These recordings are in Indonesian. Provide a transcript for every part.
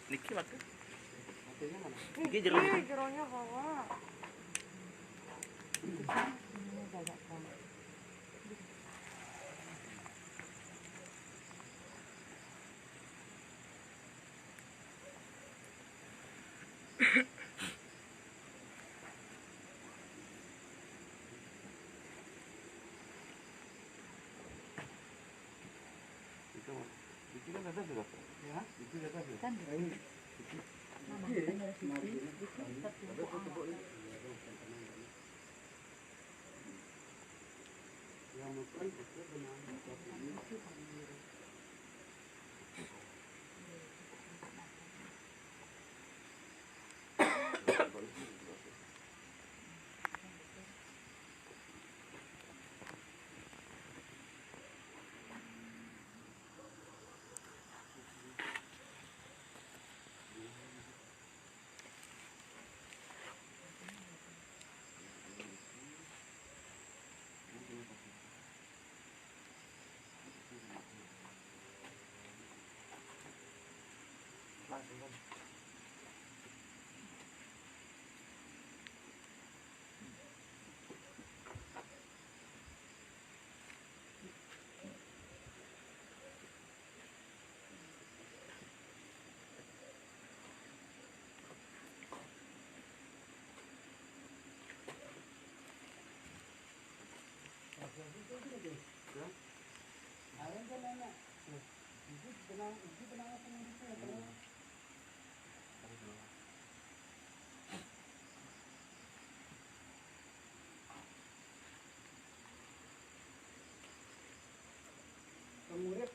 Niki makan. Niki jeronya bawa. Itu kan ada juga. Ya, itu ada juga. Kan ini.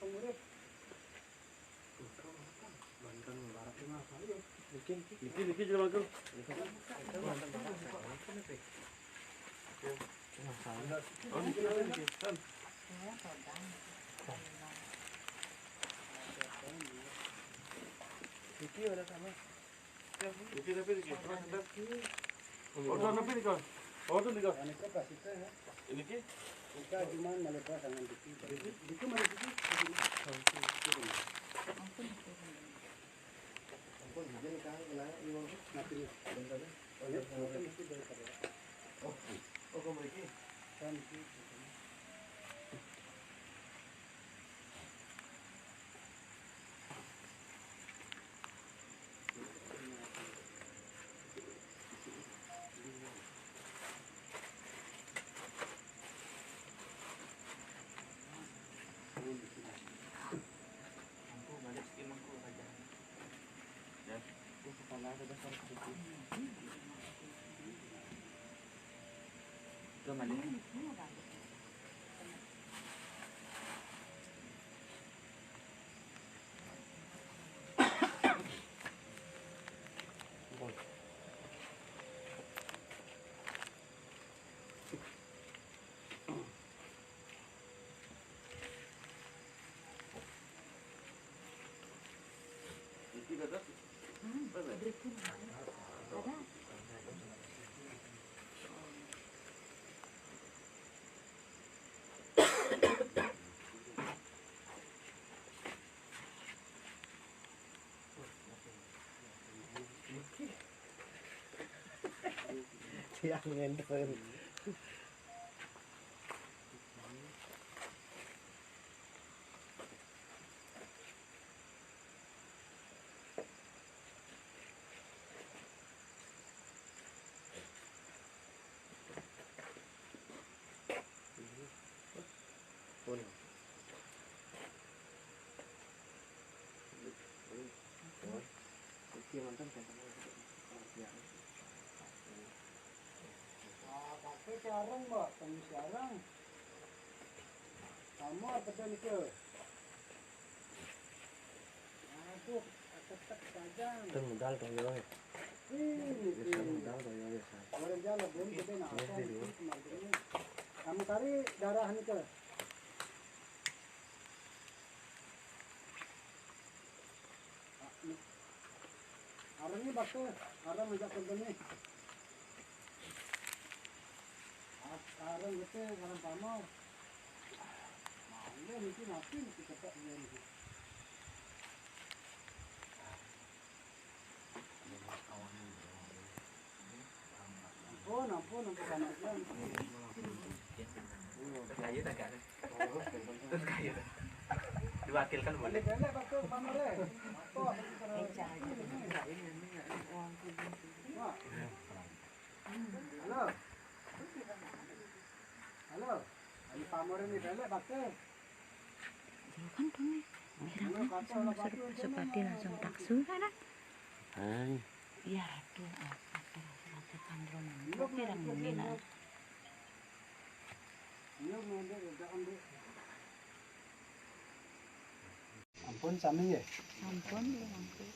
Pengurip. Banten barat itu apa ya? Bikin juga bagus. Oh, bikin apa bikin? Bikin ada sama. Bikin apa bikin? Oh, apa bikin? Oh, tuh nih kau. Ini kau kasih ya? Ini ki? Kita cuma melepas dengan bikin. Bikin mana bikin? Ampun, jadi kau kelihatan ini orang mati nih. Oh, kau mereka? Kan bikin. Yang ngenter. Siarang mbak, kami siarang. Kamu apa tadi ke? Masuk, tetap saja. Itu modal tuh ya. Ini modal tuh ya. Orang jalan belum kita nak. Kamu cari darah ni ke? Arang ni bakso, arang ngajak company. Arang gede, arang pamor. Ini mungkin nanti cepat dia ni. Ampun sama dia. Kayu tak ada. Terus kayu. Diwakilkan boleh. Boleh bakso pamor eh. Halo. Halo. Ini pamor ini belek bakso. Kan dong nih. Seperti langsung taksu kan? Hai. Iya tuh apa kan roman. Pirang menina. Iya ngombe udah ambil. Ampun sami ya. Ampun ya ampun.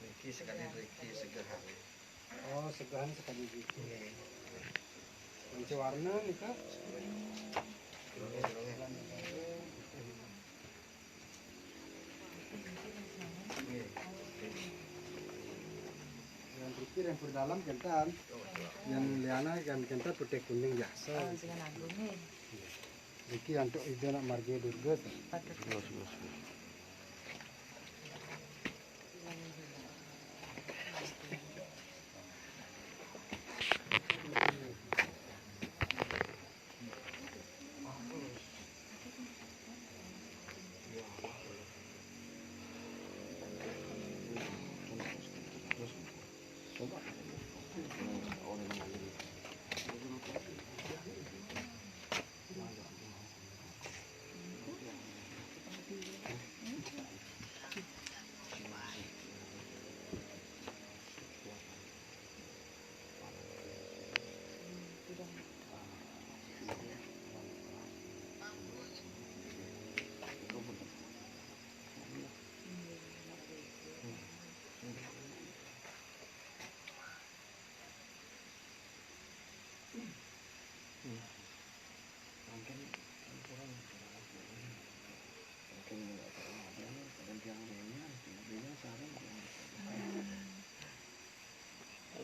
Riki sekali Riki segahan. Oh, segahan sekali gitu. Kunci warna nih kak. Yang pikir yang dalam kental, yang liana kan kental putih kuning biasa. Dengan agung nih. Iki untuk itu nak marga durga.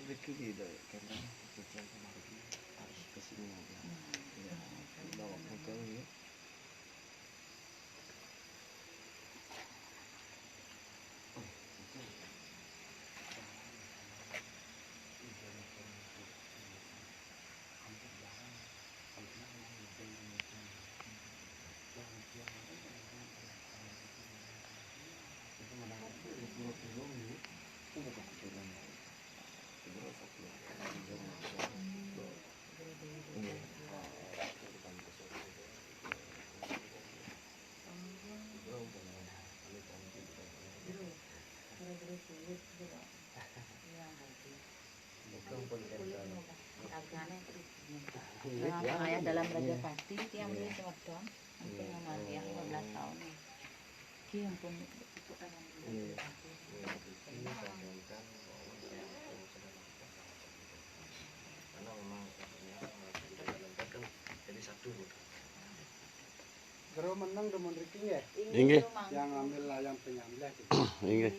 Riki tidak karena hujan kemarin harus kesini aja. Ya, bawa motor ya. Ayah dalam Raja Pati yang beli semedang untuk namanya 15 tahun. Ki ampun itu orang dulu. Karena memang jadi satu. Gero menang demun Riki ya. Inggih. Yang ambil layang penyambelah gitu. Inggih.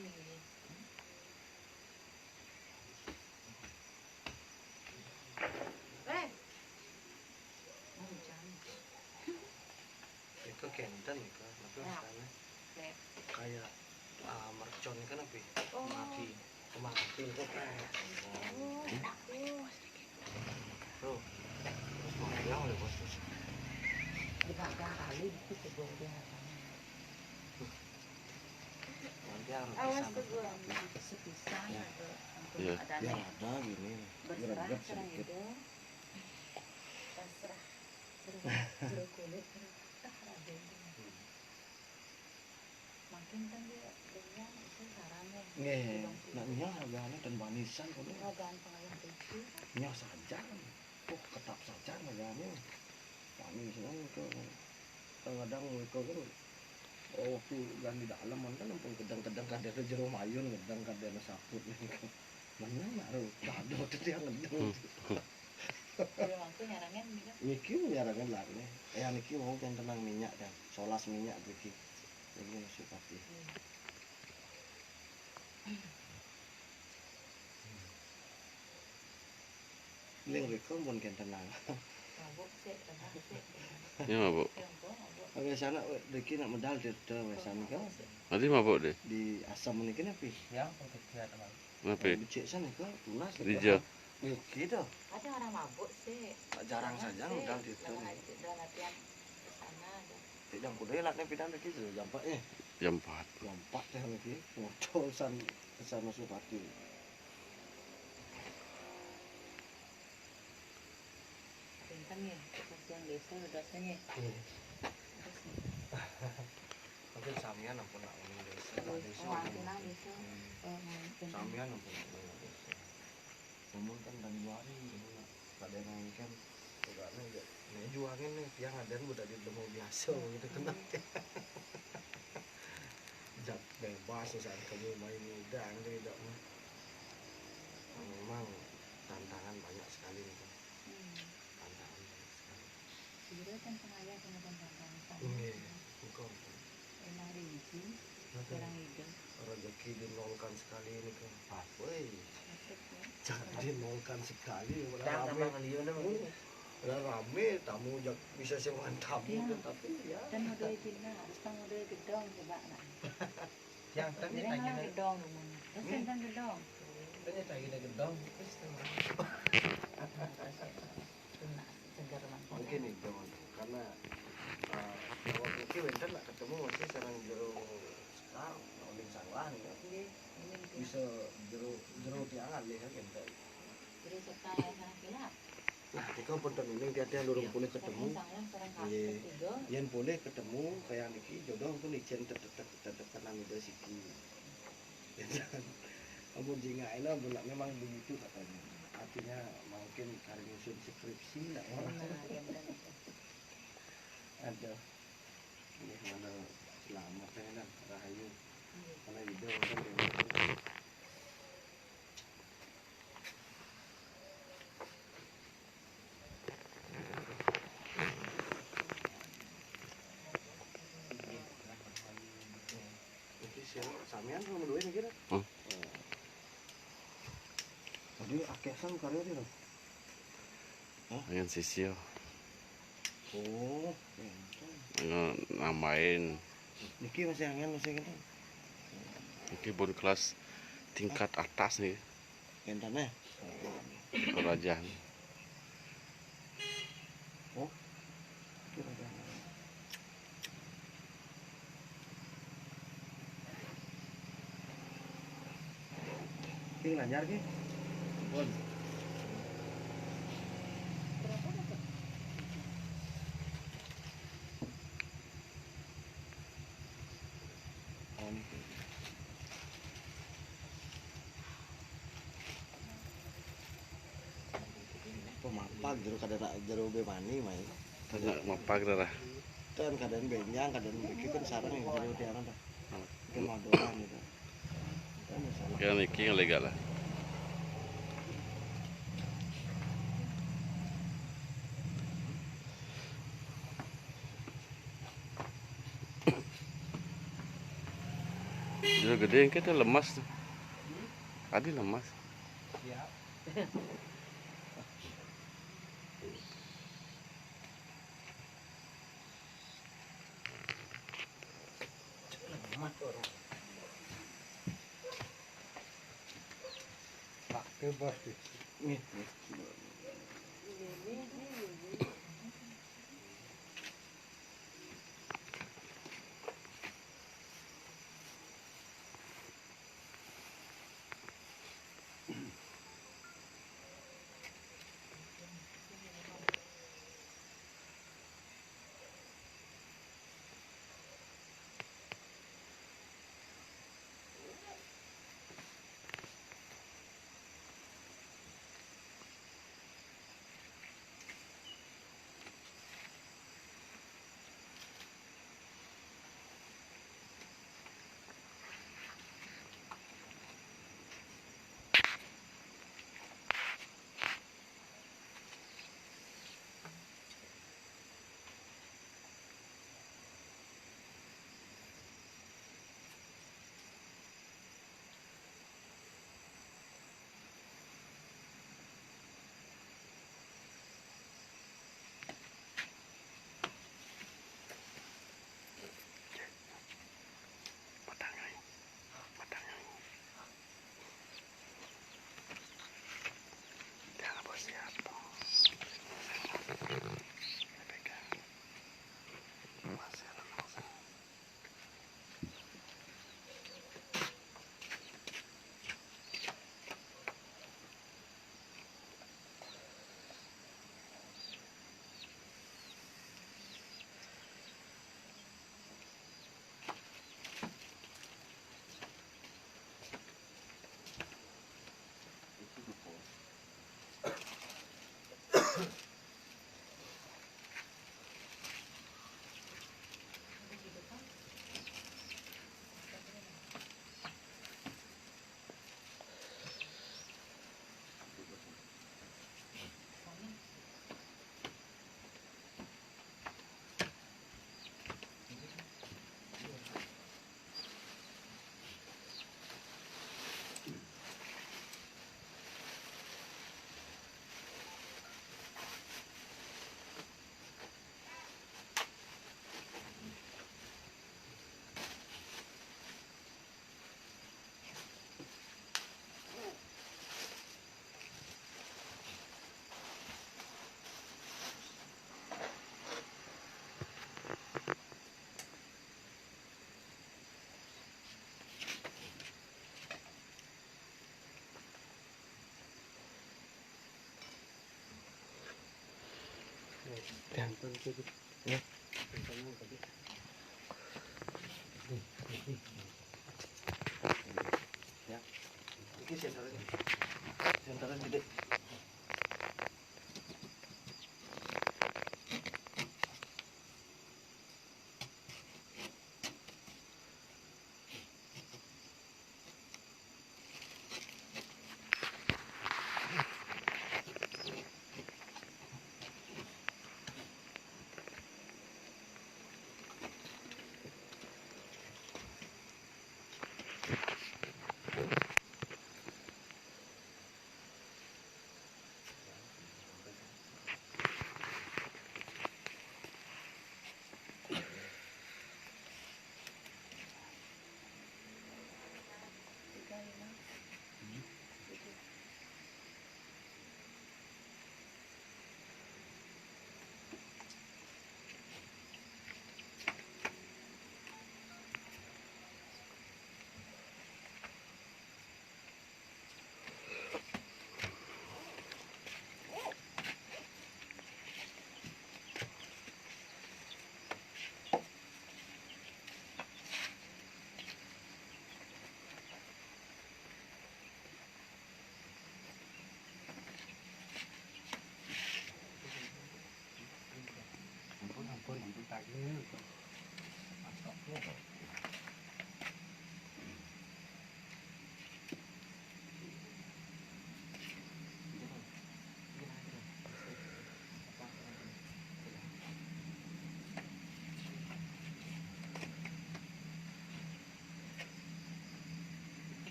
Itu kenten itu, tapi misalnya kayak mercon kan apa? Mati itu kayak. Bro, terus mau bilang oleh bos. Dibakar kali itu sebolnya. Nanti harus Sepisah Iya. biar ada gini. berserah serah itu. Terserah. Jeruk kulit makin kan dia dengan itu caranya. Naknya harganya dan manisan kalau Hargaan pengayam itu. nya saja. Oh, ketap saja harganya. Kami senang itu kadang itu Oh, waktu udah di dalam kan ampun kedang-kedang kadang jero mayun gedang kadang saput nih. Mana naruh kado tuh dia ngedang. Jadi waktu nyarangan gitu. Niki nyarangan larne. Niki mau kan tenang minyak dan solas minyak iki. Ini masih pati. Ling riko pun kan tenang. Mabuk sih, tenang sih. Ya mabuk. Mabuk. Oke sana Riki nak medal di wesan kau Nanti mabuk deh. di asam niki napi. Yang kecil teman. Kenapa? Becek sana kau tunas. Hijau. Gitu. Ada orang mabuk sih. Jarang saja medal di itu. Udah latihan ke sana ada. Tidak kudu latne pidan Riki jam 4 Jam 4. Jam 4 teh lagi. Motor sana Supati. Pintar nih, kasihan desa udah sini. Mungkin samian ampun nak ngomong desa. Oh, antina desa. Samian ampun nak ngomong desa. Namun kan Januari pada naik kan pokoknya enggak nih juangin nih tiang ada udah di demo biasa gitu kena. Jak bebas saat kamu main udang tidak mah. Memang tantangan banyak sekali nih. Tantangan banyak sekali. Kira kan sengaja kena tantangan sama. Iya, bukan. Emang rinci, kurang hidup. Rezeki dinolkan sekali ini kan. Woi, Asik ya. jangan dinolkan sekali. Dan sama ngeliun Udah rame, tamu bisa sewaan tamu Iya. tapi ya. Dan model Cina, setengah model gedong coba nak. yang tadi Jadi tanya malah gedong rumahnya. Terus dan gedong. tanya tanya gedong terus Kena segar man. Mungkin itu karena jawab mungkin benten nak ketemu masih sarang jero sekarang uling sanglah nih kan. Bisa jero tiangan nih kan kita. Jadi serta yang sana kilap. Nah, kita benten ini dia lurung boleh ketemu. Iya. Yang boleh ketemu kayak niki jodoh pun ijen tetep kenal itu siki. Ya jangan. Ampun jingain ampun memang begitu katanya. Artinya mungkin karena nyusun skripsi nak ada ini mana selamat ya kan rahayu karena video kan ini samian sama dua ini kira jadi akesan karya dia Dengan sisio. oh Nambahin. niki masih angin masih gini Ini pun kelas tingkat atas nih. kentannya Kerajaan. oh kira Ki lancar ki. Pun. Oh ni. Pemapak jero kadang jero bemani mai. Tanya mapak dah. Kan kadang benjang kadang iki kan sarang yang jero tiangan dah. Kan madoan itu. Kan salah. Kan iki yang legal lah. Jero gede kita lemas tuh. Adi lemas. ya pakai bos Nih. Ya. Ya. Ini sentaran gede. Ampun, pagi.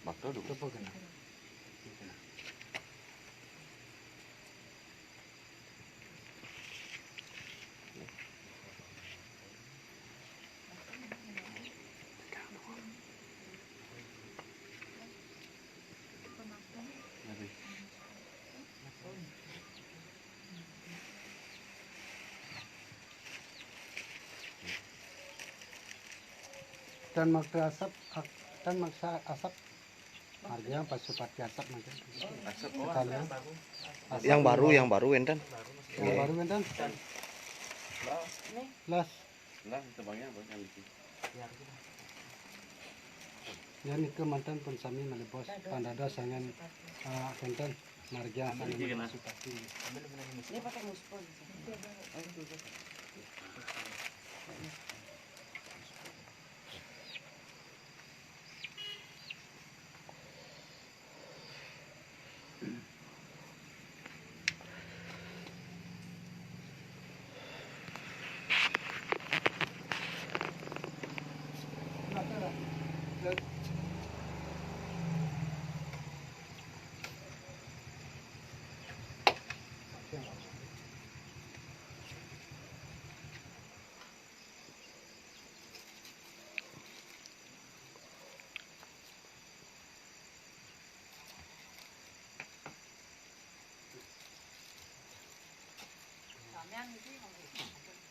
Bakto dulu. Apa kena? Dan maksa asap harga pas sepati asap nanti. Sekalian. Asap Yang baru enten. yang baru kan? Las. Lah, tebangnya apa yang itu? Ya ni ke mantan pun sami malibos pandada sangan kenten marga sangan supati. Dia pakai muspon.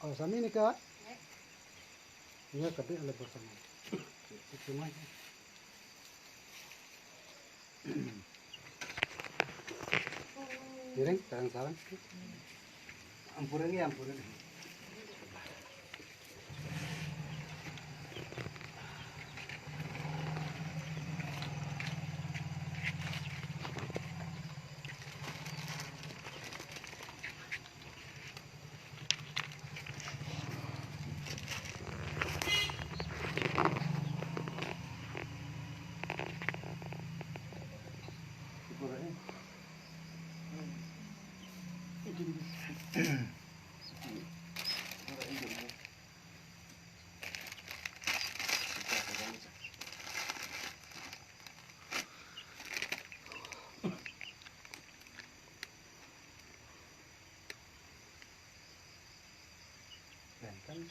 Oh, sami ni ka? Iya, tapi ada bersama. Cuma Direng, sarang-sarang. Ampura ni, ampura ni.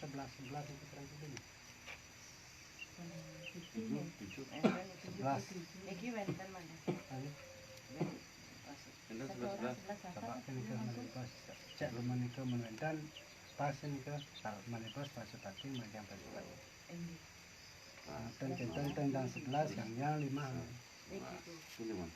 sebelas itu kurang lebih. 11. Iki wenten mana? Anu, Sebelas. coba ini ke mana bos. Cek rumah ini ke menentan. Pas ini ke mana bos pas sepati macam pas sepati. Tentang dan 11 yang 5. Ini man.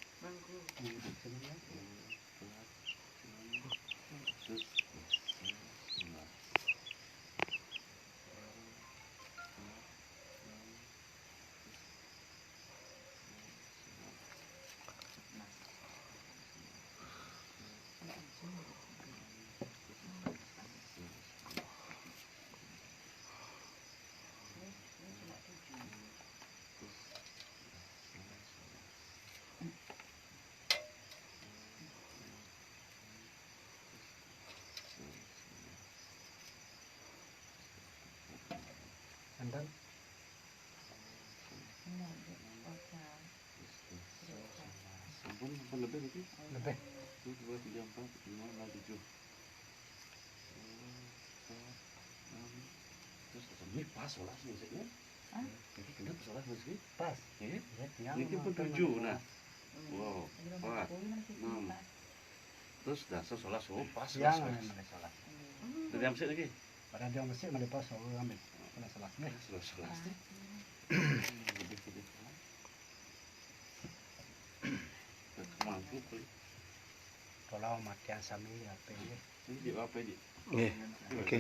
Enten Sampun lebih lagi. lebih. 1, 2, 3, 4, 5, 6, 7. Terus ini pas sholat maksudnya. Ini kenapa sholat maksudnya? Pas. Ya, Ya, tiang ini pun makan 7 mana nah. Wow, 4, 6. Terus dasar sholat subuh pas bos. Yang sholat. mana salat. Dari yang masjid lagi. Pada dia mesti mana bos ambil. Mana salat nih. Sholat deh. Lebih. Mampu kali. Kalau matian sami apa ini? Ini di apa ini? Nggih. Oke.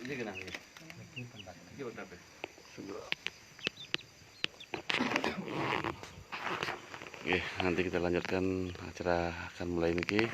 Ini kenapa? Lagi pendak. Ini berapa? Oke, nanti kita lanjutkan acara akan mulai niki.